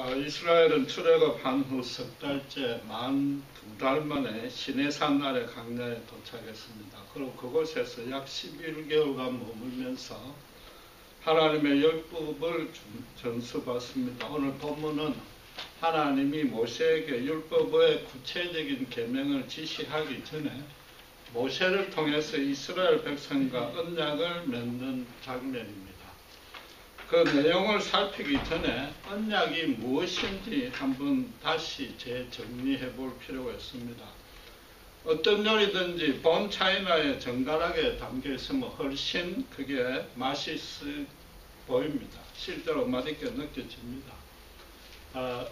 이스라엘은 출애굽한 후 석 달째 만 2달 만에 시내산 아래 강야에 도착했습니다. 그리고 그곳에서 약 11개월간 머물면서 하나님의 율법을 전수받습니다. 오늘 본문은 하나님이 모세에게 율법의 구체적인 계명을 지시하기 전에 모세를 통해서 이스라엘 백성과 언약을 맺는 장면입니다. 그 내용을 살피기 전에 언약이 무엇인지 한번 다시 재정리해 볼 필요가 있습니다. 어떤 요리든지 본 차이나에 정갈하게 담겨 있으면 훨씬 그게 맛있어 보입니다. 실제로 맛있게 느껴집니다.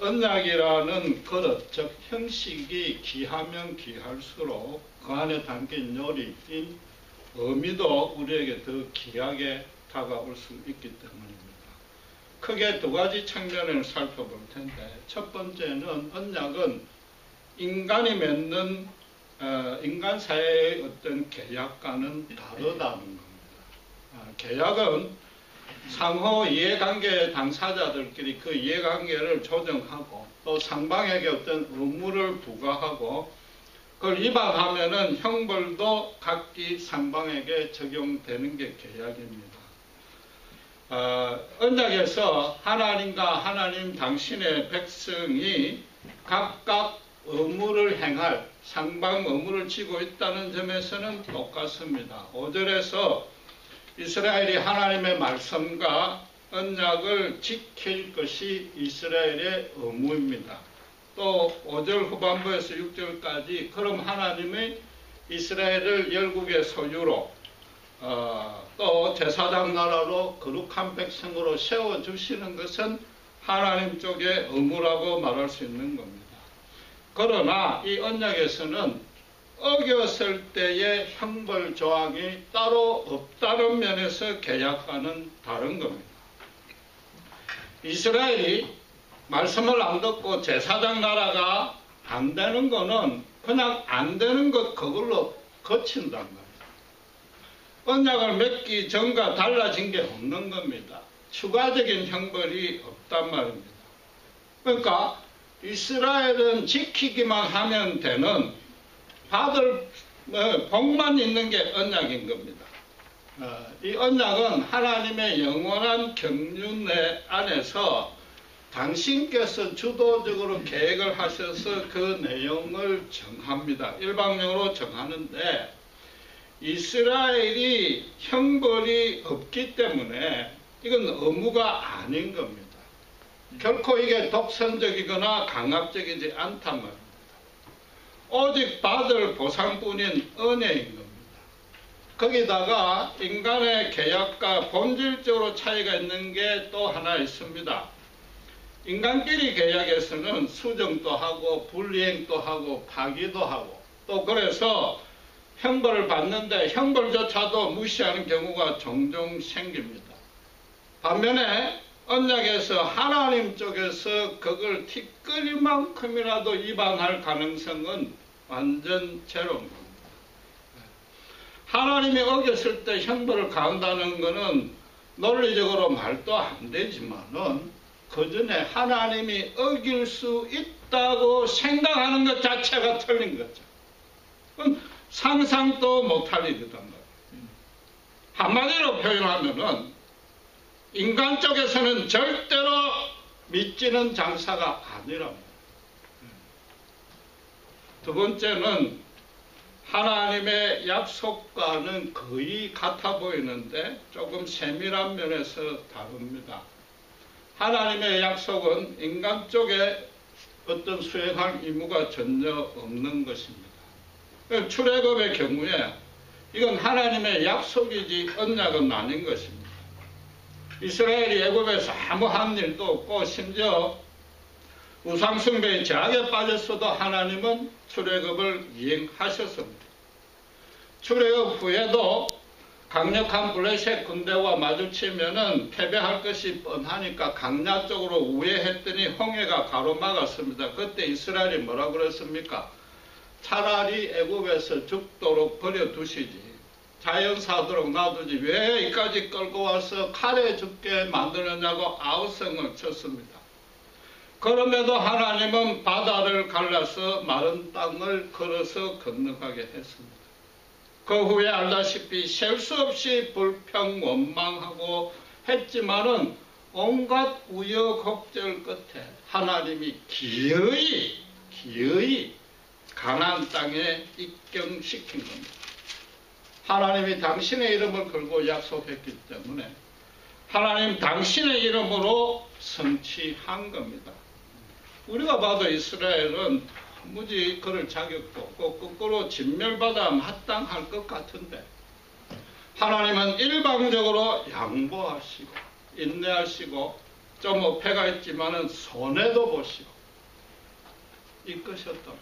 언약이라는 그릇, 즉 형식이 귀하면 귀할수록 그 안에 담긴 요리인 의미도 우리에게 더 귀하게 다가올 수 있기 때문입니다. 크게 두 가지 측면을 살펴볼 텐데, 첫 번째는 언약은 인간이 맺는 인간 사회의 어떤 계약과는 다르다는 겁니다. 계약은 상호 이해관계 당사자들끼리 그 이해관계를 조정하고 또 상방에게 어떤 의무를 부과하고 그걸 위반하면은 형벌도 각기 상방에게 적용되는 게 계약입니다. 언약에서 하나님과 하나님 당신의 백성이 각각 의무를 행할 상방 의무를 지고 있다는 점에서는 똑같습니다. 5절에서 이스라엘이 하나님의 말씀과 언약을 지킬 것이 이스라엘의 의무입니다. 또 5절 후반부에서 6절까지 그럼 하나님이 이스라엘을 열국의 소유로 또 제사장 나라로 거룩한 백성으로 세워주시는 것은 하나님 쪽의 의무라고 말할 수 있는 겁니다. 그러나 이 언약에서는 어겼을 때의 형벌 조항이 따로 없다는 면에서 계약과는 다른 겁니다. 이스라엘이 말씀을 안 듣고 제사장 나라가 안 되는 거는 그냥 안 되는 것 그걸로 거친단 말이에요. 언약을 맺기 전과 달라진 게 없는 겁니다. 추가적인 형벌이 없단 말입니다. 그러니까 이스라엘은 지키기만 하면 되는 받을 복만 있는 게 언약인 겁니다. 이 언약은 하나님의 영원한 경륜 안에서 당신께서 주도적으로 계획을 하셔서 그 내용을 정합니다. 일방적으로 정하는데 이스라엘이 형벌이 없기 때문에 이건 의무가 아닌 겁니다. 결코 이게 독선적이거나 강압적이지 않단 말입니다. 오직 받을 보상뿐인 은혜인 겁니다. 거기다가 인간의 계약과 본질적으로 차이가 있는 게 또 하나 있습니다. 인간끼리 계약에서는 수정도 하고 불이행도 하고 파기도 하고 또 그래서 형벌을 받는데 형벌조차도 무시하는 경우가 종종 생깁니다. 반면에 언약에서 하나님 쪽에서 그걸 티끌만큼이라도 위반할 가능성은 완전 제로인 겁니다. 하나님이 어겼을 때 형벌을 가한다는 것은 논리적으로 말도 안 되지만은 그 전에 하나님이 어길 수 있다고 생각하는 것 자체가 틀린 거죠. 그건 상상도 못할 일이단 말이에요. 한마디로 표현하면은 인간 쪽에서는 절대로 믿지는 장사가 아니랍니다. 두 번째는 하나님의 약속과는 거의 같아 보이는데 조금 세밀한 면에서 다릅니다. 하나님의 약속은 인간 쪽에 어떤 수행할 의무가 전혀 없는 것입니다. 출애굽의 경우에 이건 하나님의 약속이지 언약은 아닌 것입니다. 이스라엘이 애굽에서 아무 한 일도 없고 심지어 우상숭배의 제약에 빠졌어도 하나님은 출애굽을 이행하셨습니다. 출애굽 후에도 강력한 블레셋 군대와 마주치면은 패배할 것이 뻔하니까 강야 쪽으로 우회했더니 홍해가 가로막았습니다. 그때 이스라엘이 뭐라고 그랬습니까? 차라리 애굽에서 죽도록 버려두시지 자연사도록 놔두지 왜 이까지 끌고 와서 칼에 죽게 만들었냐고 아우성을 쳤습니다. 그럼에도 하나님은 바다를 갈라서 마른 땅을 걸어서 건너가게 했습니다. 그 후에 알다시피 셀 수 없이 불평 원망하고 했지만은 온갖 우여곡절 끝에 하나님이 기어이 가나안 땅에 입경시킨 겁니다. 하나님이 당신의 이름을 걸고 약속했기 때문에 하나님 당신의 이름으로 성취한 겁니다. 우리가 봐도 이스라엘은 도무지 그럴 자격도 없고 거꾸로 진멸받아 마땅할 것 같은데 하나님은 일방적으로 양보하시고 인내하시고 좀 어폐가 있지만은 손해도 보시고 이끄셨다.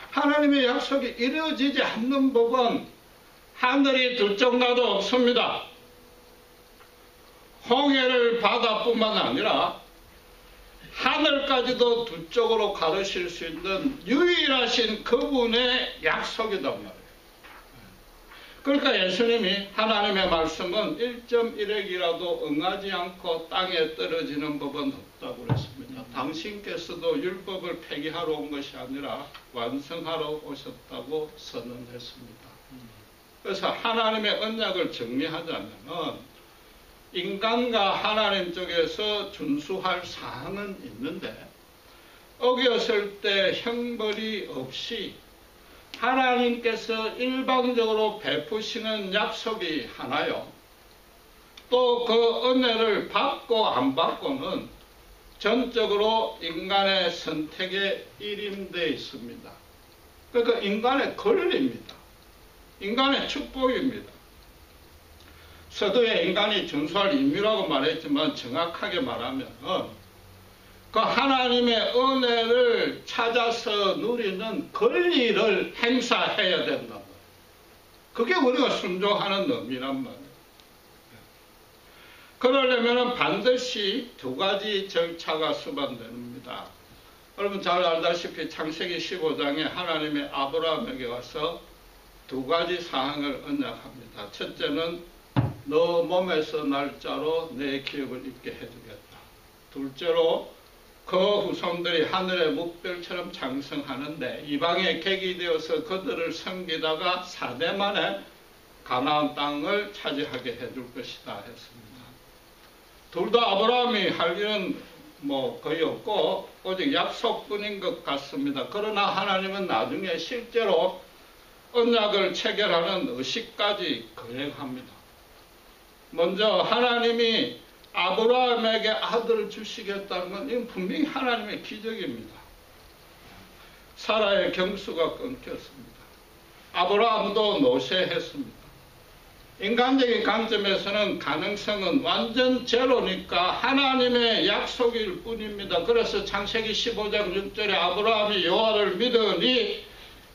하나님의 약속이 이루어지지 않는 법은 하늘이 둘 나도 없습니다. 홍해를 바다뿐만 아니라 하늘까지도 두 쪽으로 가르실 수 있는 유일하신 그분의 약속이단 말이에요. 그러니까 예수님이 하나님의 말씀은 1.1핵이라도 응하지 않고 땅에 떨어지는 법은 없다고 그랬습니다. 당신께서도 율법을 폐기하러 온 것이 아니라 완성하러 오셨다고 선언했습니다. 그래서 하나님의 언약을 정리하자면 인간과 하나님 쪽에서 준수할 사항은 있는데 어겼을 때 형벌이 없이 하나님께서 일방적으로 베푸시는 약속이 하나요. 또 그 은혜를 받고 안 받고는 전적으로 인간의 선택에 일임되어 있습니다. 그러니까 인간의 권리입니다. 인간의 축복입니다. 서두에 인간이 준수할 임무라고 말했지만 정확하게 말하면 그 하나님의 은혜를 찾아서 누리는 권리를 행사해야 된다. 그게 우리가 순종하는 의미란 말이에요. 그러려면 반드시 두 가지 절차가 수반됩니다. 여러분 잘 알다시피 창세기 15장에 하나님의 아브라함에게 와서 두 가지 사항을 언약합니다. 첫째는 너 몸에서 날짜로 내 기업을 있게 해주겠다. 둘째로 그 후손들이 하늘의 묵별처럼 장성하는데 이방의 객이 되어서 그들을 섬기다가 4대 만에 가나안 땅을 차지하게 해줄 것이다 했습니다. 둘 다 아브라함이 할 일은 거의 없고 오직 약속뿐인 것 같습니다. 그러나 하나님은 나중에 실제로 언약을 체결하는 의식까지 거행합니다. 먼저 하나님이 아브라함에게 아들을 주시겠다는 건 이건 분명히 하나님의 기적입니다. 사라의 경수가 끊겼습니다. 아브라함도 노쇠했습니다. 인간적인 관점에서는 가능성은 완전 제로니까 하나님의 약속일 뿐입니다. 그래서 창세기 15장 6절에 아브라함이 여호와를 믿으니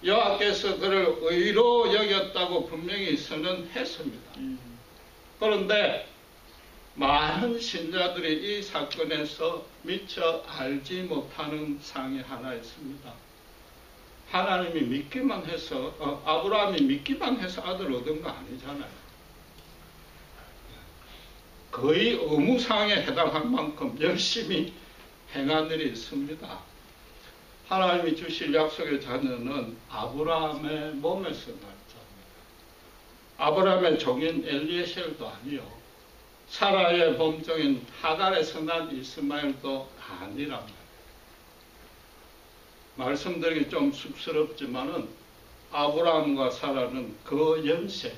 여호와께서 그를 의로 여겼다고 분명히 선언했습니다. 그런데 많은 신자들이 이 사건에서 미처 알지 못하는 사항이 하나 있습니다. 하나님이 믿기만 해서 아브라함이 믿기만 해서 아들 얻은 거 아니잖아요. 거의 의무사항에 해당할 만큼 열심히 행한 일이 있습니다. 하나님이 주실 약속의 자녀는 아브라함의 몸에서 날자입니다. 아브라함의 종인 엘리에셀도 아니요. 사라의 범종인 하갈에서 난 이스마엘도 아니란 말이에요. 말씀드리기 좀 쑥스럽지만은 아브라함과 사라는 그 연세에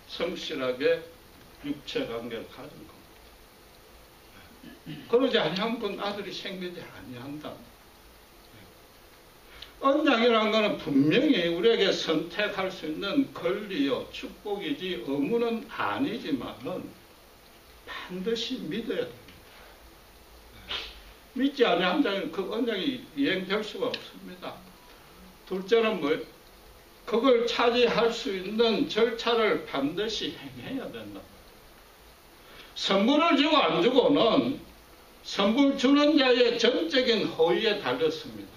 성실하게 육체관계를 가진 겁니다. 그러지 아니한 분 아들이 생기지 아니한다. 언약이라는 것은 분명히 우리에게 선택할 수 있는 권리요 축복이지 의무는 아니지만은 반드시 믿어야 됩니다. 믿지 아니한 자는 그 언약이 이행될 수가 없습니다. 둘째는 그걸 차지할 수 있는 절차를 반드시 행해야 된다. 선물을 주고 안 주고는 선물 주는 자의 전적인 허위에 달렸습니다.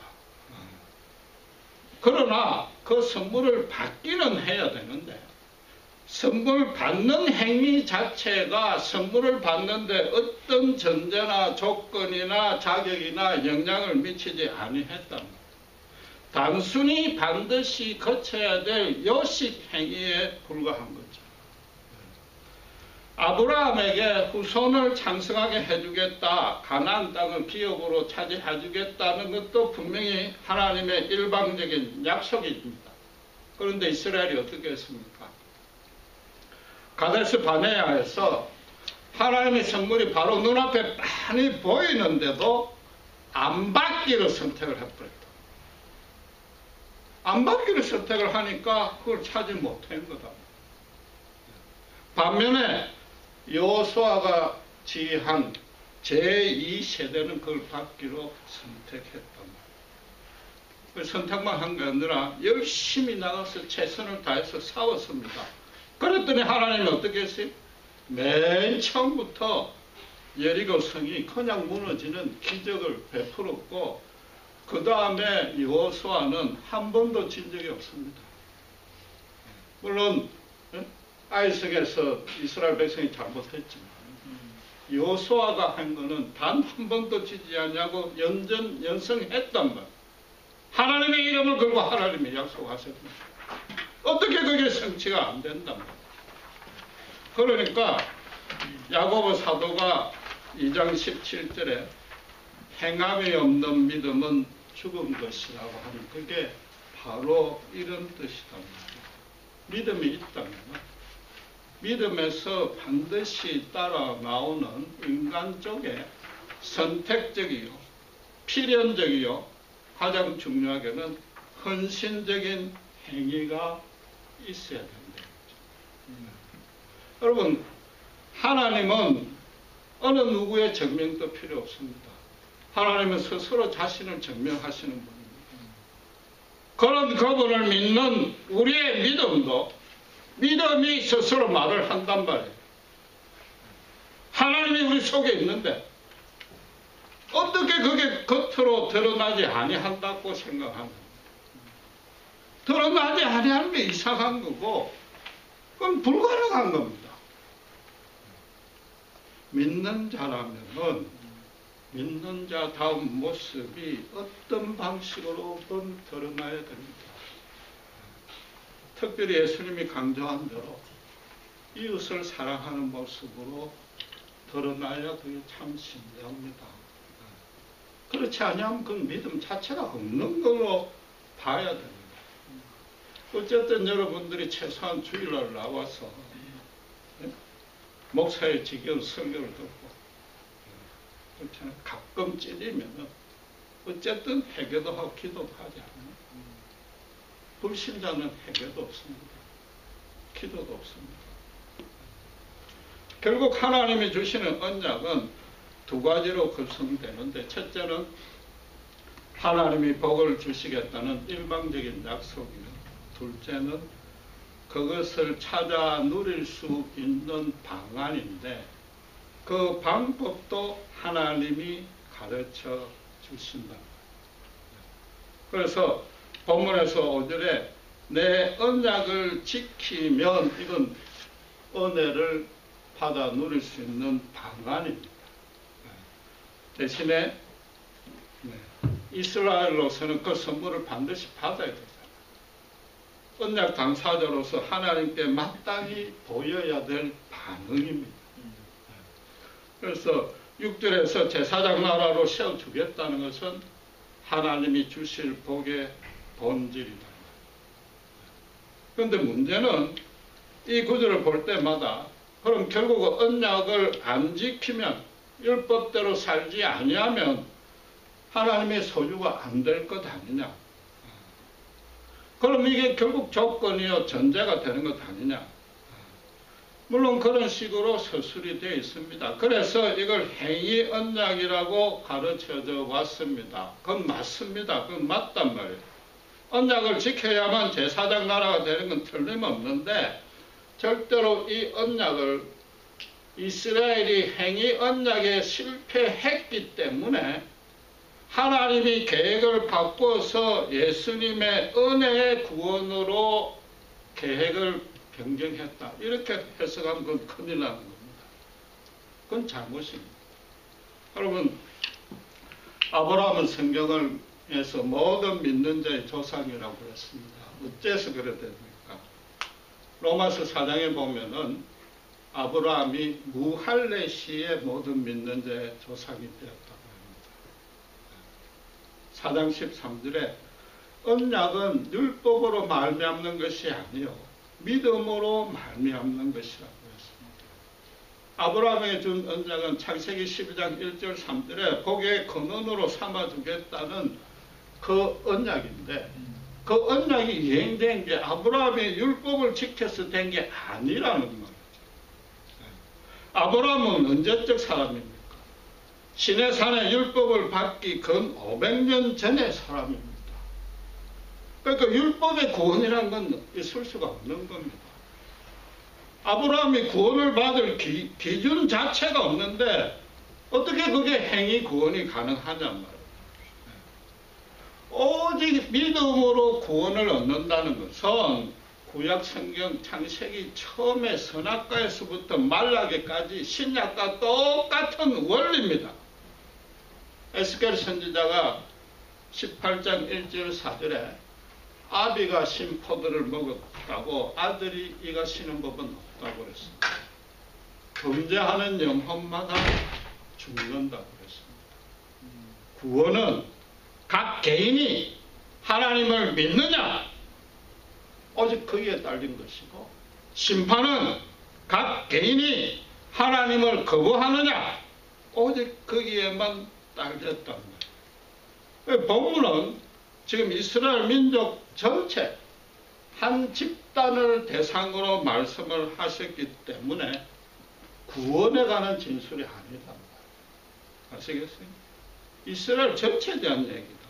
그러나 그 선물을 받기는 해야 되는데 선물 받는 행위 자체가 선물을 받는데 어떤 전제나 조건이나 자격이나 영향을 미치지 아니했다. 단순히 반드시 거쳐야 될 요식 행위에 불과한 거죠. 아브라함에게 후손을 창성하게 해주겠다, 가나안 땅을 기업으로 차지해주겠다는 것도 분명히 하나님의 일방적인 약속입니다. 그런데 이스라엘이 어떻게 했습니까? 가데스 바네아에서 하나님의 선물이 바로 눈앞에 빤히 보이는데도 안 받기를 선택을 해버렸다. 안 받기를 선택을 하니까 그걸 찾지 못한 거다. 반면에 여호수아가 지휘한 제2세대는 그걸 받기로 선택했단 말이에요. 선택만 한 게 아니라 열심히 나가서 최선을 다해서 싸웠습니다. 그랬더니 하나님이 어떻게 했어요? 맨 처음부터 여리고 성이 그냥 무너지는 기적을 베풀었고, 그 다음에 여호수아는 한 번도 진 적이 없습니다. 물론 아이성에서 이스라엘 백성이 잘못했지만 여호수아가 한 거는 단 한 번도 지지 않냐고 연성했단 말. 하나님의 이름을 걸고 하나님이 약속하셨습니다. 어떻게 그게 성취가 안 된단 말이에요. 그러니까 야고보 사도가 2장 17절에 행함이 없는 믿음은 죽은 것이라고 하는, 그게 바로 이런 뜻이단 말이에요. 믿음이 있다면 믿음에서 반드시 따라 나오는 인간 쪽에 선택적이요, 필연적이요, 가장 중요하게는 헌신적인 행위가 있어야 된다. 여러분, 하나님은 어느 누구의 증명도 필요 없습니다. 하나님은 스스로 자신을 증명하시는 분입니다. 그런 그분을 믿는 우리의 믿음도 믿음이 스스로 말을 한단 말이에요. 하나님이 우리 속에 있는데 어떻게 그게 겉으로 드러나지 아니한다고 생각하는, 드러나지 아니하는 게 이상한 거고, 그건 불가능한 겁니다. 믿는 자라면은 믿는 자다운 모습이 어떤 방식으로든 드러나야 됩니다. 특별히 예수님이 강조한 대로 이웃을 사랑하는 모습으로 드러나야 그게 참 신기합니다. 그렇지 않으면 그 믿음 자체가 없는 걸로 봐야 됩니다. 어쨌든 여러분들이 최소한 주일날 나와서 목사의 지겨운 설교를 듣고 그렇잖아요. 가끔 찔리면은 어쨌든 회개도 하고 기도도 하지 않아요. 불신자는 회개도 없습니다. 기도도 없습니다. 결국 하나님이 주시는 언약은 두 가지로 구성되는데, 첫째는 하나님이 복을 주시겠다는 일방적인 약속이요, 둘째는 그것을 찾아 누릴 수 있는 방안인데 그 방법도 하나님이 가르쳐 주신다. 그래서 본문에서 5절에 내 언약을 지키면 이건 은혜를 받아 누릴 수 있는 방안입니다. 대신에 이스라엘로서는 그 선물을 반드시 받아야 되잖아요. 언약 당사자로서 하나님께 마땅히 보여야 될 반응입니다. 그래서 6절에서 제사장 나라로 세워주겠다는 것은 하나님이 주실 복의 본질이다. 그런데 문제는 이 구절을 볼 때마다 그럼 결국 언약을 안 지키면, 율법대로 살지 아니하면 하나님의 소유가 안 될 것 아니냐. 그럼 이게 결국 조건이요 전제가 되는 것 아니냐. 물론 그런 식으로 서술이 되어 있습니다. 그래서 이걸 행위 언약이라고 가르쳐져 왔습니다. 그건 맞습니다. 그건 맞단 말이에요. 언약을 지켜야만 제사장 나라가 되는 건 틀림없는데, 절대로 이 언약을 이스라엘이 행위 언약에 실패했기 때문에 하나님이 계획을 바꿔서 예수님의 은혜의 구원으로 계획을 경쟁했다. 이렇게 해석하면 그건 큰일 나는 겁니다. 그건 잘못입니다. 여러분, 아브라함은 성경에서 모든 믿는 자의 조상이라고 했습니다. 어째서 그래야 됩니까? 로마서 4장에 보면은 아브라함이 무할레시의 모든 믿는 자의 조상이 되었다고 합니다. 4장 13절에 언약은 율법으로 말미암는 것이 아니요 믿음으로 말미암는 것이라고 했습니다. 아브라함에게 준 언약은 창세기 12장 1절 3절에 복의 근원으로 삼아주겠다는 그 언약인데 그 언약이 이행된 게 아브라함의 율법을 지켜서 된 게 아니라는 말이죠. 아브라함은 언제적 사람입니까? 시내산의 율법을 받기 근 500년 전의 사람입니다. 그러니까 율법의 구원이라는 건 있을 수가 없는 겁니다. 아브라함이 구원을 받을 기준 자체가 없는데 어떻게 그게 행위 구원이 가능하냔 말이에요. 오직 믿음으로 구원을 얻는다는 것은 구약 성경 창세기 처음에 선악과에서부터 말라기까지 신약과 똑같은 원리입니다. 에스겔 선지자가 18장 1절 4절에 아비가 신 포도를 먹었다고 아들이 이가 신은 법은 없다고 그랬습니다. 범죄하는 영혼마다 죽는다고 그랬습니다. 구원은 각 개인이 하나님을 믿느냐 오직 거기에 딸린 것이고 심판은 각 개인이 하나님을 거부하느냐 오직 거기에만 딸렸단 말이에요. 본문은 지금 이스라엘 민족 전체 한 집단을 대상으로 말씀을 하셨기 때문에 구원에 관한 진술이 아니다. 아시겠어요? 이스라엘 전체에 대한 얘기다.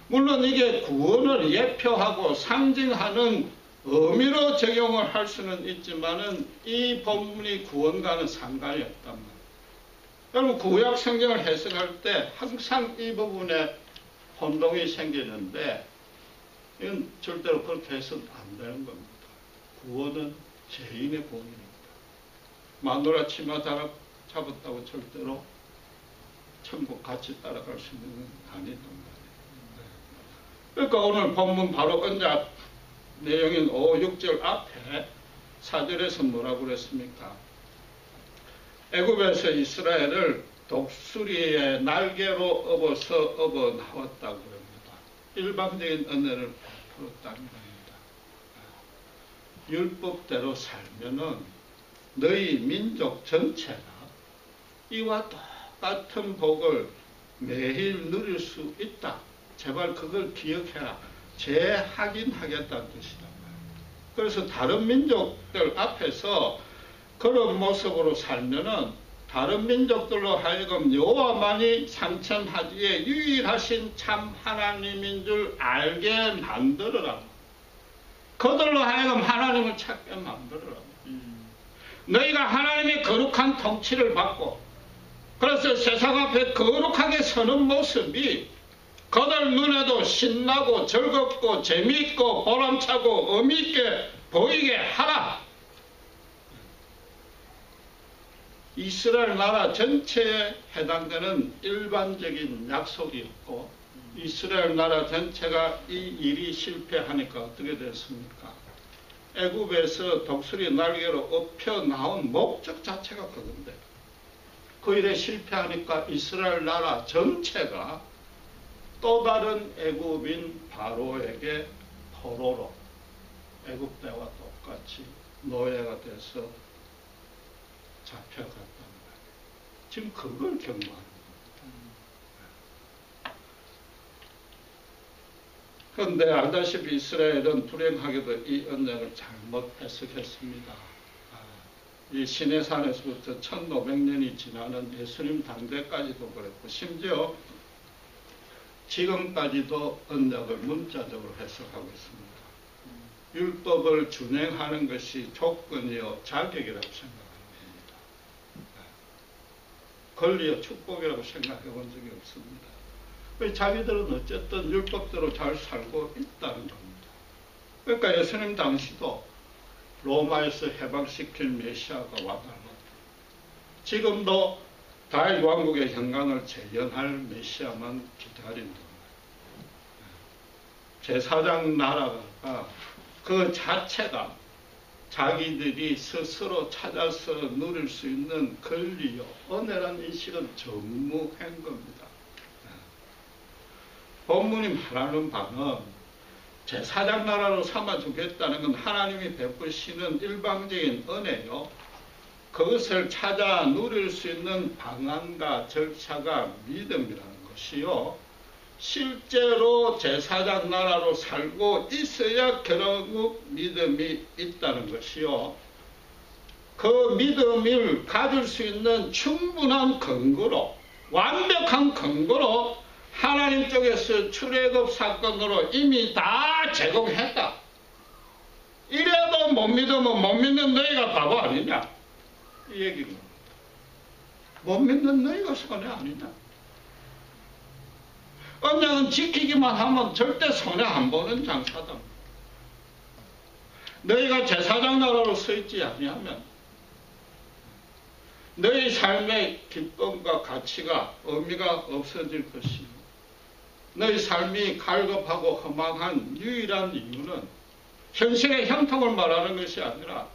물론 이게 구원을 예표하고 상징하는 의미로 적용을 할 수는 있지만은 이 본문이 구원과는 상관이 없단 말이에요. 여러분 구약 성경을 해석할 때 항상 이 부분에 혼동이 생기는데 이건 절대로 그렇게 해서는 안 되는 겁니다. 구원은 죄인의 구원입니다. 마누라 치마 잡았다고 절대로 천국 같이 따라갈 수 있는 건 아니단 말이에요. 그러니까 오늘 본문 바로 언약 내용인 5, 6절 앞에 4절에서 뭐라고 그랬습니까? 애굽에서 이스라엘을 독수리의 날개로 업어 나왔다고 합니다. 일방적인 은혜를 베풀었다는 겁니다. 율법대로 살면은 너희 민족 전체가 이와 똑같은 복을 매일 누릴 수 있다. 제발 그걸 기억해라. 재확인하겠다는 뜻이다. 그래서 다른 민족들 앞에서 그런 모습으로 살면은 다른 민족들로 하여금 여호와만이 상천하지에 유일하신 참 하나님인 줄 알게 만들어라. 그들로 하여금 하나님을 찾게 만들어라. 너희가 하나님의 거룩한 통치를 받고 그래서 세상 앞에 거룩하게 서는 모습이 그들 눈에도 신나고 즐겁고 재미있고 보람차고 의미있게 보이게 하라. 이스라엘 나라 전체에 해당되는 일반적인 약속이었고 이스라엘 나라 전체가 이 일이 실패하니까 어떻게 됐습니까? 애굽에서 독수리 날개로 업혀 나온 목적 자체가 그건데 그 일에 실패하니까 이스라엘 나라 전체가 또 다른 애굽인 바로에게 포로로 애굽 때와 똑같이 노예가 돼서 잡혀갔단 말이에요. 지금 그걸 경고하는 겁니다. 그런데 알다시피 이스라엘은 불행하게도 이 언약을 잘못 해석했습니다. 이 시내산에서부터 1500년이 지나는 예수님 당대까지도 그랬고 심지어 지금까지도 언약을 문자적으로 해석하고 있습니다. 율법을 준행하는 것이 조건이요 자격이라고 생각합니다. 권리와 축복이라고 생각해 본 적이 없습니다. 자기들은 어쨌든 율법대로 잘 살고 있다는 겁니다. 그러니까 예수님 당시도 로마에서 해방시킬 메시아가 와달라. 지금도 다윗 왕국의 현강을 재현할 메시아만 기다린다. 제4장 나라가 그 자체가 자기들이 스스로 찾아서 누릴 수 있는 권리요, 은혜라는 인식은 전무한 겁니다. 본문이 말하는 바는 제4장 나라로 삼아주겠다는 건 하나님이 베푸시는 일방적인 은혜요, 그것을 찾아 누릴 수 있는 방안과 절차가 믿음이라는 것이요, 실제로 제4장 나라로 살고 있어야 결국 믿음이 있다는 것이요, 그 믿음을 가질 수 있는 충분한 근거로, 완벽한 근거로 하나님 쪽에서 출애굽 사건으로 이미 다 제공했다. 이래도 못 믿으면 못 믿는 너희가 바보 아니냐, 이 얘기입니다. 못 믿는 너희가 손해 아니냐. 언약은 지키기만 하면 절대 손해 안 보는 장사다. 너희가 제4장 나라로 서 있지 아니하면 너희 삶의 기쁨과 가치가 의미가 없어질 것이요, 너희 삶이 갈급하고 허망한 유일한 이유는 현실의 형통을 말하는 것이 아니라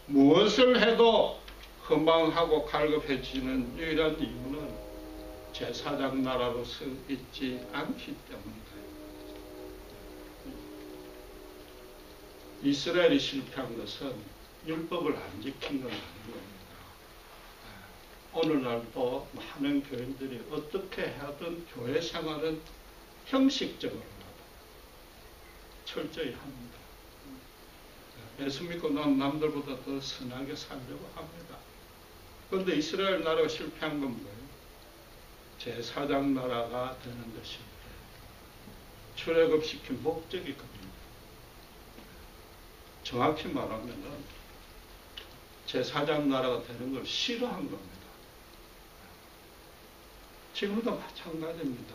무엇을 해도 허망하고 갈급해지는 유일한 이유는 제4장 나라로 서 있지 않기 때문이다. 이스라엘이 실패한 것은 율법을 안 지킨 건 아닌 겁니다. 오늘날도 많은 교인들이 어떻게 하든 교회 생활은 형식적으로라도 철저히 합니다. 예수 믿고 난 남들보다 더 선하게 살려고 합니다. 그런데 이스라엘 나라가 실패한 건 뭐예요? 제4장 나라가 되는 것입니다. 출애굽시킨 목적이 겁니다. 정확히 말하면 제4장 나라가 되는 걸 싫어한 겁니다. 지금도 마찬가지입니다.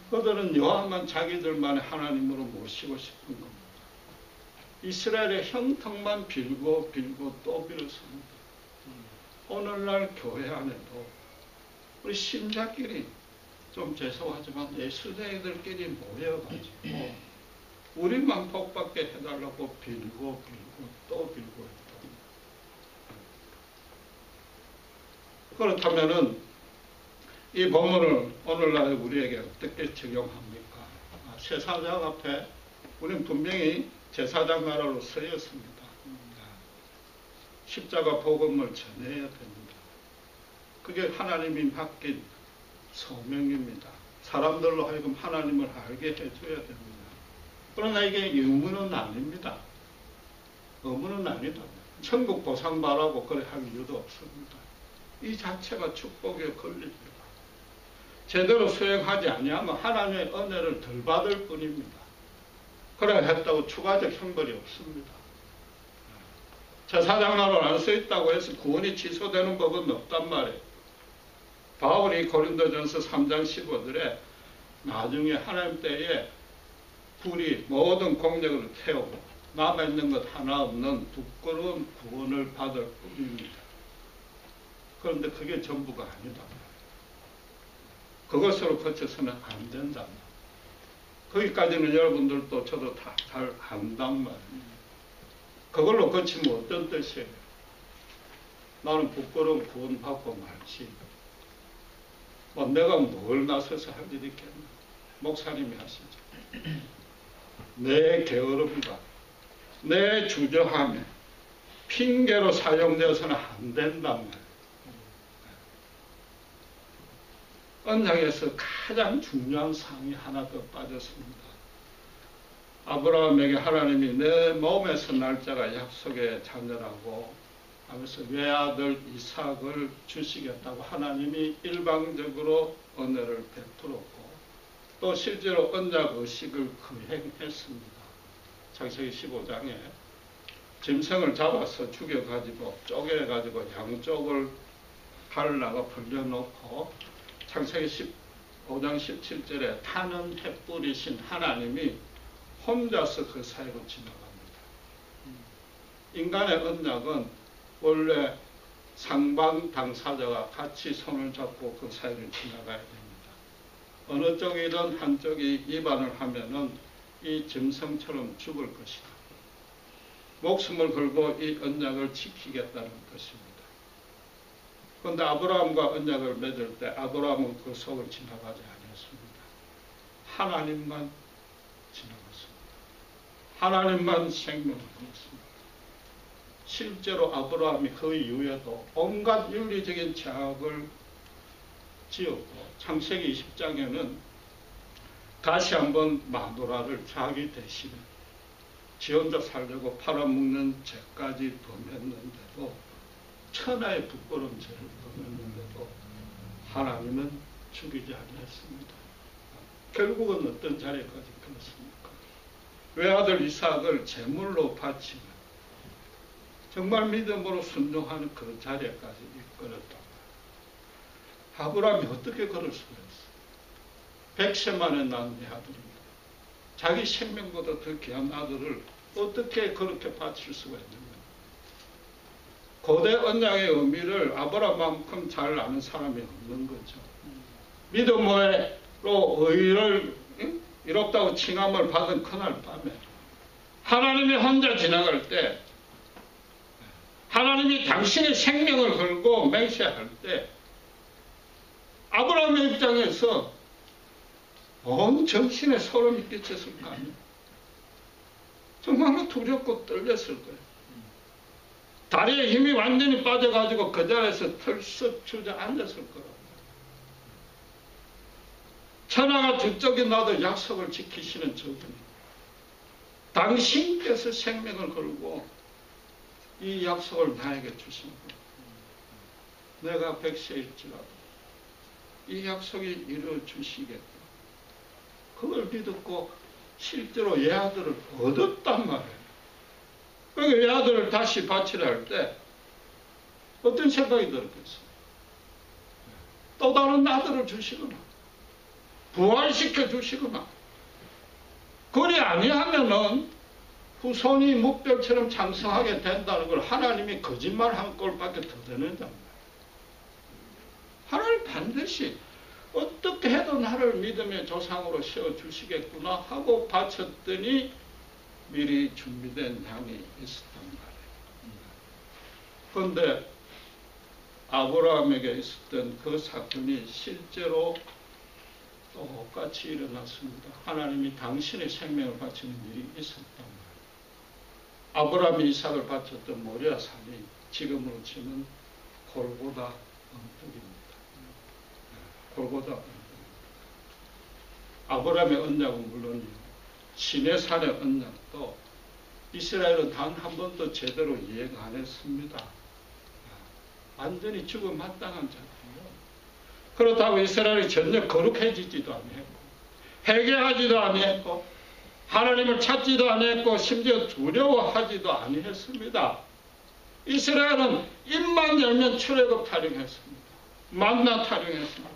그들은 여호와만 자기들만의 하나님으로 모시고 싶은 겁니다. 이스라엘의 형통만 빌고 또 빌었습니다. 오늘날 교회 안에도 우리 신자끼리, 좀 죄송하지만 예수쟁이들끼리 모여가지고 우리만 복받게 해달라고 빌고 또 빌고 했다. 그렇다면은 이 본문을 오늘날 우리에게 어떻게 적용합니까? 제4장 앞에 우리는 분명히 제4장 나라로 서였습니다. 십자가 복음을 전해야 됩니다. 그게 하나님이 맡긴 소명입니다. 사람들로 하여금 하나님을 알게 해줘야 됩니다. 그러나 이게 의무는 아닙니다. 의무는 아니다. 천국 보상 바라고 그래 할 이유도 없습니다. 이 자체가 축복의 권리입니다. 제대로 수행하지 아니하면 하나님의 은혜를 덜 받을 뿐입니다. 그래 했다고 추가적 형벌이 없습니다. 제4장 나라로 안 써 있다고 해서 구원이 취소되는 법은 없단 말이에요. 바울이 고린도전서 3장 15절에 나중에 하나님 때에 불이 모든 공력을 태우고 남아있는 것 하나 없는 부끄러운 구원을 받을 뿐입니다. 그런데 그게 전부가 아니다. 그것으로 거쳐서는 안 된다. 거기까지는 여러분들도 저도 다 잘 안단 말이에요. 그걸로 거치면 어떤 뜻이에요? 나는 부끄러운 구원 받고 말지. 내가 뭘 나서서 할 일이 있겠나? 목사님이 하시죠. 내 게으름과 내 주저함에 핑계로 사용되어서는 안 된단 말이에요. 언약에서 가장 중요한 사항이 하나 더 빠졌습니다. 아브라함에게 하나님이 내 몸에서 날짜가 약속의 자녀라고 하면서 외아들 이삭을 주시겠다고 하나님이 일방적으로 은혜를 베풀었고 또 실제로 언약 의식을 거행했습니다. 창세기 15장에 짐승을 잡아서 죽여가지고 쪼개가지고 양쪽을 갈라가 벌려놓고 창세기 15장 17절에 타는 햇불이신 하나님이 혼자서 그 사이로 지나갑니다. 인간의 언약은 원래 상방 당사자가 같이 손을 잡고 그 사이를 지나가야 됩니다. 어느 쪽이든 한쪽이 위반을 하면은 이 짐승처럼 죽을 것이다. 목숨을 걸고 이 언약을 지키겠다는 것입니다. 그런데 아브라함과 언약을 맺을 때 아브라함은 그 속을 지나가지 않았습니다. 하나님만 지나갔습니다. 하나님만 생명을 얻었습니다. 실제로 아브라함이 그 이후에도 온갖 윤리적인 제약을 지었고 창세기 20장에는 다시 한번 마누라를 자기 대신에 지 혼자 살려고 팔아먹는 죄까지 범했는데도 천하의 부끄러운 죄를 범했는데도 하나님은 죽이지 않았습니다. 결국은 어떤 자리까지 끊었습니까? 외아들 이삭을 제물로 바치면 정말 믿음으로 순종하는 그 자리까지 이끌었다. 아브라함이 어떻게 그럴 수가 있어? 100세 만에 낳은 내 아들입니다. 자기 생명보다 더 귀한 아들을 어떻게 그렇게 바칠 수가 있느냐. 고대 언약의 의미를 아브라함만큼 잘 아는 사람이 없는 거죠. 믿음으로 의를 이롭다고 칭함을 받은 그날 밤에 하나님이 혼자 지나갈 때 하나님이 당신의 생명을 걸고 맹세할 때 아브라함의 입장에서 온 정신에 소름이 끼쳤을 거 아니에요. 정말로 두렵고 떨렸을 거예요. 다리에 힘이 완전히 빠져가지고 그 자리에서 털썩 주저앉았을 거라고. 천하가 뒤쪽에 나도 약속을 지키시는 저분이 당신께서 생명을 걸고 이 약속을 나에게 주신 분. 내가 100세일지라도 이 약속이 이루어주시겠다. 그걸 믿었고 실제로 외아들을 얻었단 말이에요. 그러니까 외아들을 다시 바치려 할 때 어떤 생각이 들었겠어요? 또 다른 아들을 주시거나 부활시켜 주시거나 그리 아니하면은 후손이 묵별처럼 장성하게 된다는 걸 하나님이 거짓말한 꼴밖에 더 되는 답니다. 하나님 반드시 어떻게 해도 나를 믿음의 조상으로 세워주시겠구나 하고 바쳤더니 미리 준비된 양이 있었단 말이에요. 그런데 아브라함에게 있었던 그 사건이 실제로 똑같이 일어났습니다. 하나님이 당신의 생명을 바치는 일이 있었단 말이에요. 아브라함이 이삭을 바쳤던 모리아 산이 지금으로 치면 골고다 언덕입니다. 골고다 언덕입니다. 아브라함의 언약은 물론이요. 시내산의 언약도 이스라엘은 단 한 번도 제대로 이행 안 했습니다. 완전히 죽어마땅한 자예요. 그렇다고 이스라엘이 전혀 거룩해지지도 아니했고 회개하지도 아니했고 하나님을 찾지도 아니했고 심지어 두려워하지도 아니했습니다. 이스라엘은 입만 열면 출애굽 타령했습니다. 만나 타령했습니다.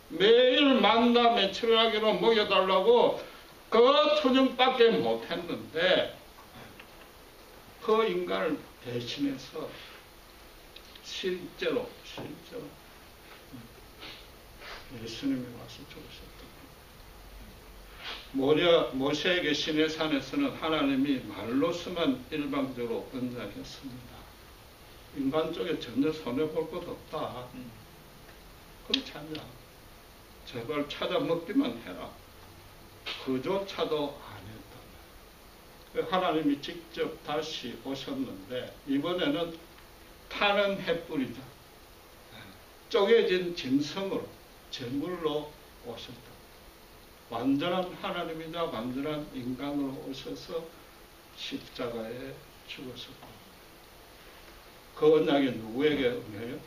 매일 만나 매출하기로 먹여달라고 그 투정밖에 못했는데 그 인간을 대신해서 실제로 예수님이 와서 죽으셨다. 모세에게 시내산에서는 하나님이 말로서만 일방적으로 언약했습니다. 인간 쪽에 전혀 손해볼 것 없다. 그렇지 않냐. 제발 찾아 먹기만 해라. 그조차도 안 했다. 하나님이 직접 다시 오셨는데 이번에는 타는 횃불이다. 쪼개진 짐승으로 제물로 오셨다. 완전한 하나님이자 완전한 인간으로 오셔서 십자가에 죽으셨다. 그 언약이 누구에게 응해요?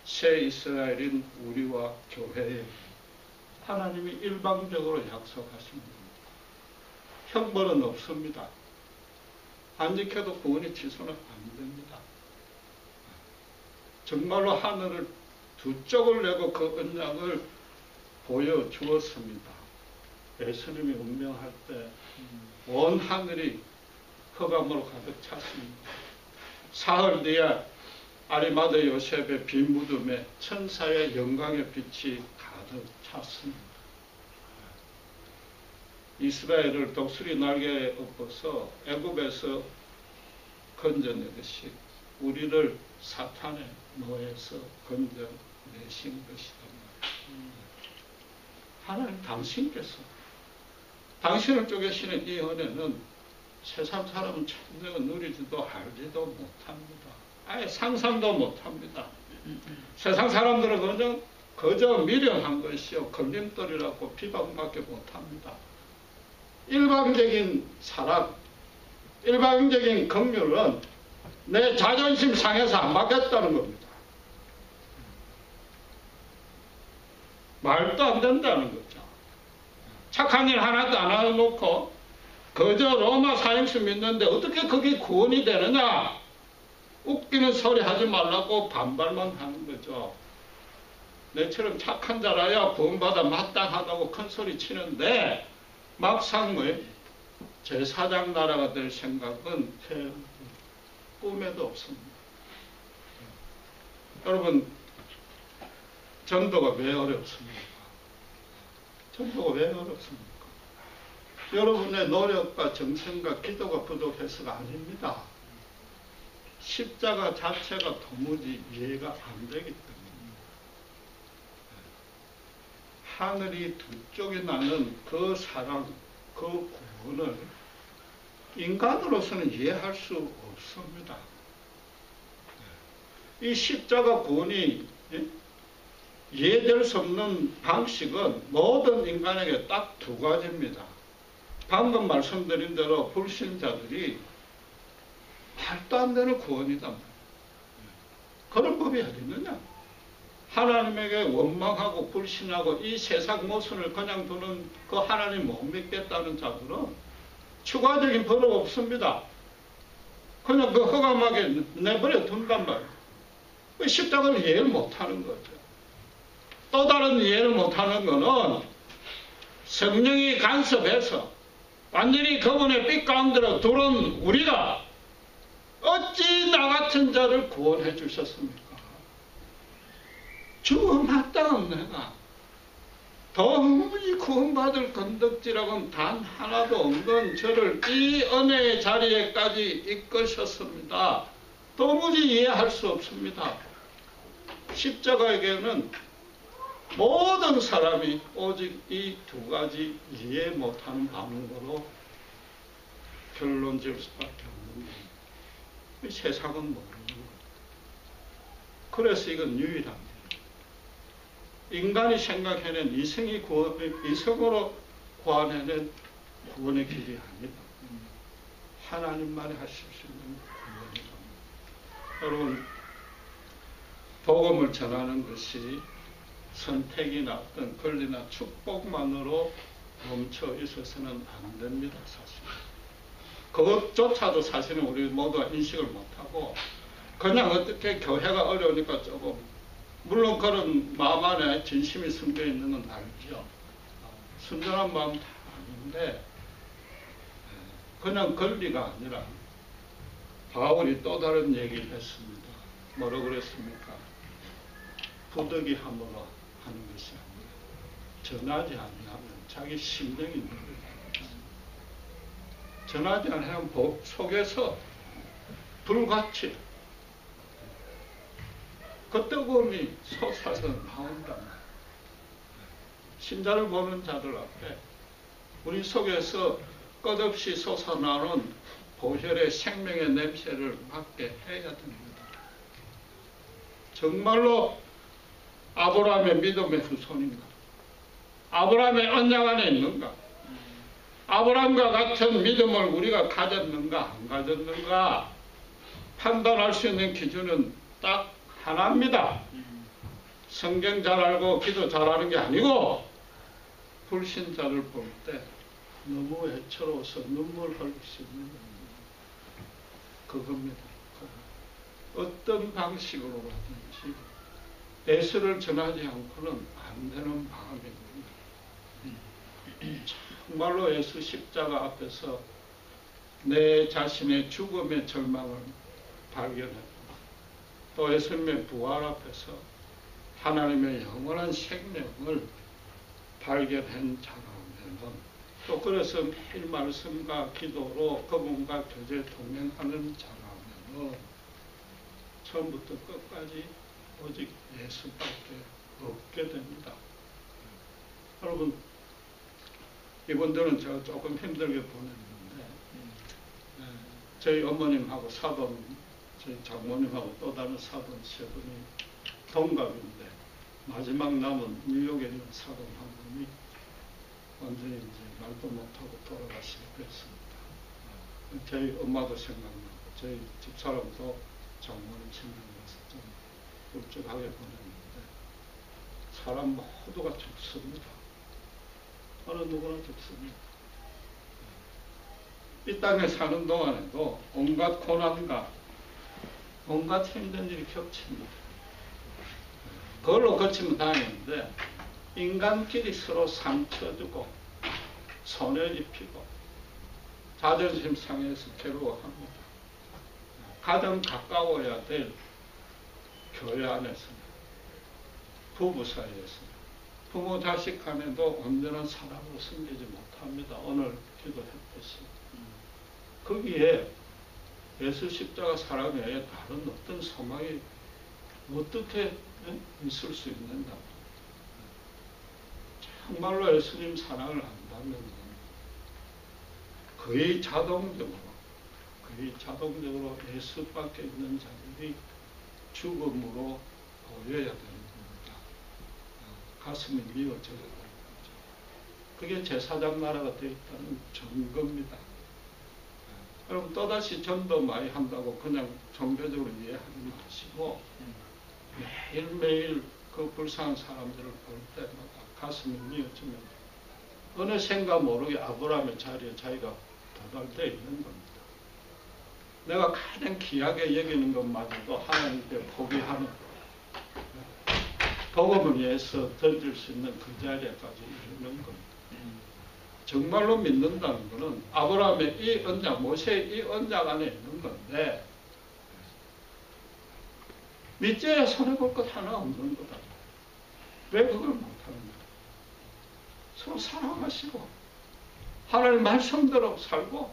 새 이스라엘인 우리와 교회에 하나님이 일방적으로 약속하신 겁니다. 형벌은 없습니다. 안 지켜도 구원의 취소는 안 됩니다. 정말로 하늘을 두 쪽을 내고 그 언약을 보여주었습니다. 예수님이 운명할 때 온 하늘이 흑암으로 가득 찼습니다. 사흘 뒤에 아리마다 요셉의 빈 무덤에 천사의 영광의 빛이 가득 찼습니다. 이스라엘을 독수리 날개에 엎어서 애굽에서 건져내듯이 우리를 사탄의 노예에서 건져내신 것이다. 하나님 당신께서 당신을 쪼개시는 이 은혜는 세상 사람은 전혀 누리지도 알지도 못합니다. 아예 상상도 못합니다. 세상 사람들은 그저 미련한 것이요 걸림돌이라고 비방밖에 못합니다. 일방적인 사랑, 일방적인 긍휼은 내 자존심 상해서 안 받겠다는 겁니다. 말도 안 된다는 거죠. 착한 일 하나도 안 해놓고 그저 로마 사형수 믿는데 어떻게 그게 구원이 되느냐? 웃기는 소리 하지 말라고 반발만 하는 거죠. 내처럼 착한 자라야 구원받아 마땅하다고 큰 소리 치는데 막상 제사장 나라가 될 생각은 꿈에도 없습니다. 여러분, 전도가 왜 어렵습니까? 전도가 왜 어렵습니까? 여러분의 노력과 정성과 기도가 부족해서가 아닙니다. 십자가 자체가 도무지 이해가 안 되기 때문에 하늘이 두 쪽이 나는 그 사랑, 그 구원을 인간으로서는 이해할 수 없습니다. 이 십자가 구원이 이해될 수 없는 방식은 모든 인간에게 딱 두 가지입니다. 방금 말씀드린 대로 불신자들이 말도 안 되는 구원이다. 그런 법이 어디 있느냐? 하나님에게 원망하고 불신하고 이 세상 모순을 그냥 두는 그 하나님 못 믿겠다는 자들은 추가적인 버릇 없습니다. 그냥 그 허감하게 내버려 둔단 말이에요. 그 십자가를 이해를 못하는 거죠. 또 다른 이해를 못하는 거는 성령이 간섭해서 완전히 그분의 빛 가운데로 들어온 우리가 어찌 나 같은 자를 구원해 주셨습니까? 죽어 마땅한 내가 도무지 구원받을 건덕지라고는 단 하나도 없는 저를 이 은혜의 자리에까지 이끄셨습니다. 도무지 이해할 수 없습니다. 십자가에게는 모든 사람이 오직 이 두 가지 이해 못하는 반응으로 결론 지을 수밖에 없는 거예요. 세상은 모르는 거예요. 그래서 이건 유일합니다. 인간이 생각해낸 이성으로 구원해낸 구원의 길이 아니다. 하나님만이 하실 수 있는 구원이다. 여러분, 복음을 전하는 것이 선택이나 어떤 권리나 축복만으로 멈춰 있어서는 안 됩니다, 사실. 그것조차도 사실은 우리 모두가 인식을 못하고 그냥 어떻게 교회가 어려우니까 조금, 물론 그런 마음 안에 진심이 숨겨 있는 건 알죠. 순전한 마음 다 아닌데 그냥 권리가 아니라 바울이 또 다른 얘기를 했습니다. 뭐라고 그랬습니까? 부득이 함으로 하는 것이 아니라 전하지 아니하면 자기 심령이 있는 거예요. 전하지 아니하면 법 속에서 불같이 그 뜨거움이 솟아서 나온다. 신자를 보는 자들 앞에 우리 속에서 끝없이 솟아나오는 보혈의 생명의 냄새를 맡게 해야 됩니다. 정말로 아브라함의 믿음의 후손인가? 아브라함의 언약 안에 있는가? 아브라함과 같은 믿음을 우리가 가졌는가 안 가졌는가 판단할 수 있는 기준은 딱 하나입니다. 성경 잘 알고 기도 잘하는 게 아니고 불신자를 볼 때 너무 애처로워서 눈물 흘릴 수 있는 그겁니다. 어떤 방식으로라든지 예수를 전하지 않고는 안 되는 마음입니다. 정말로 예수 십자가 앞에서 내 자신의 죽음의 절망을 발견했고 또 예수님의 부활 앞에서 하나님의 영원한 생명을 발견한 자라면 또 그래서 매일 말씀과 기도로 그분과 교제 동행하는 자라면 처음부터 끝까지 오직 예수밖에 없게 됩니다. 여러분, 이분들은 제가 조금 힘들게 보냈는데 저희 어머님하고 사돈, 저희 장모님하고 또 다른 사돈 세 분이 동갑인데 마지막 남은 뉴욕에 있는 사돈 한 분이 완전히 이제 말도 못하고 돌아가시기도 했습니다. 저희 엄마도 생각나고 저희 집사람도 장모님 생각나서 좀 끔찍하게 보냈는데 사람 모두가 죽습니다. 어느 누구나 죽습니다. 이 땅에 사는 동안에도 온갖 고난과 온갖 힘든 일이 겹칩니다. 그걸로 거치면 다행인데 인간끼리 서로 상처 주고 손해 입히고 자존심 상해서 괴로워합니다. 가장 가까워야 될 교회 안에서는 부부 사이에서는 부모 자식 간에도 온전한 사랑으로 섬기지 못합니다. 오늘 기도했듯이 거기에 예수 십자가 사랑 외에 다른 어떤 소망이 어떻게 있을 수 있는가? 정말로 예수님 사랑을 안다면 거의 자동적으로 예수밖에 있는 자들이 죽음으로 보여야 되는 겁니다. 가슴이 미어져야 되는 거죠. 그게 제사장 나라가 되어 있다는 증거입니다. 여러분 또다시 전도 많이 한다고 그냥 종교적으로 이해하지 마시고 매일매일 그 불쌍한 사람들을 볼 때마다 가슴이 미어지면 어느샌가 모르게 아브라함의 자리에 자기가 도달되어 있는 겁니다. 내가 가장 귀하게 여기는 것마저도 하나님께 포기하는 복음을 위해서 던질 수 있는 그 자리에까지 이르는 겁니다. 정말로 믿는다는 것은 아브라함의 이 언약, 모세의 이 언약 안에 있는 건데 믿져야 손해볼 것 하나 없는 거다. 왜 그걸 못하는가? 서로 사랑하시고 하나님 말씀대로 살고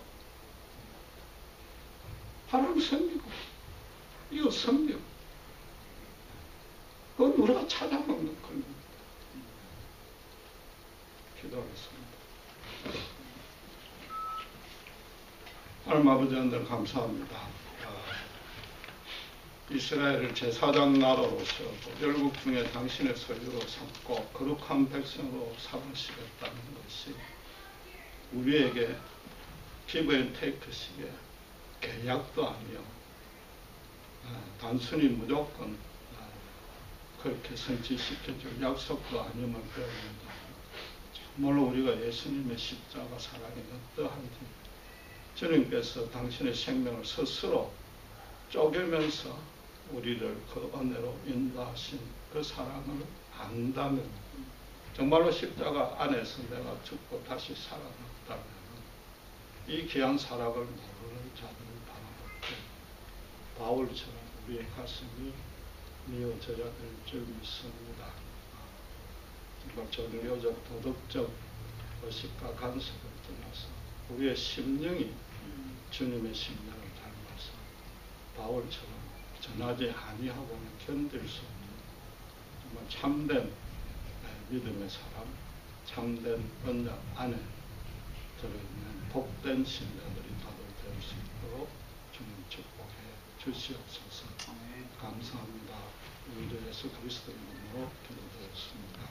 하나님 섬기고 이웃 섬기고 그건 우리가 찾아먹는 겁니다. 기도하겠습니다. 하나님 아버지 하나님 감사합니다. 이스라엘을 제사장 나라로서 열국 중에 당신의 소유로 삼고 거룩한 백성으로 삼으시겠다는 것이 우리에게 give and take식의 계약도 아니요 단순히 무조건 그렇게 성취시켜줄 약속도 아니면 배웁니다. 정말로 우리가 예수님의 십자가 사랑이 어떠한지 주님께서 당신의 생명을 스스로 쪼개면서 우리를 그 은혜로 인도하신 그 사랑을 안다면 정말로 십자가 안에서 내가 죽고 다시 살아났다면 이 귀한 사랑을 모르는 자들을 바라볼 때 바울처럼 우리의 가슴이 미어져야 될 줄 믿습니다. 정말 종교적 도덕적 의식과 간섭을 떠나서 우리의 심령이 주님의 심령을 닮아서 바울처럼 전하지 아니하고는 견딜 수 없는 정말 참된 믿음의 사람, 참된 언약 안에 들어있는 복된 신자들이 다들 될 수 있도록 주님 축복해 주시옵소서. 감사합니다. 우리 예수 그리스도의 이름으로 기도드렸습니다.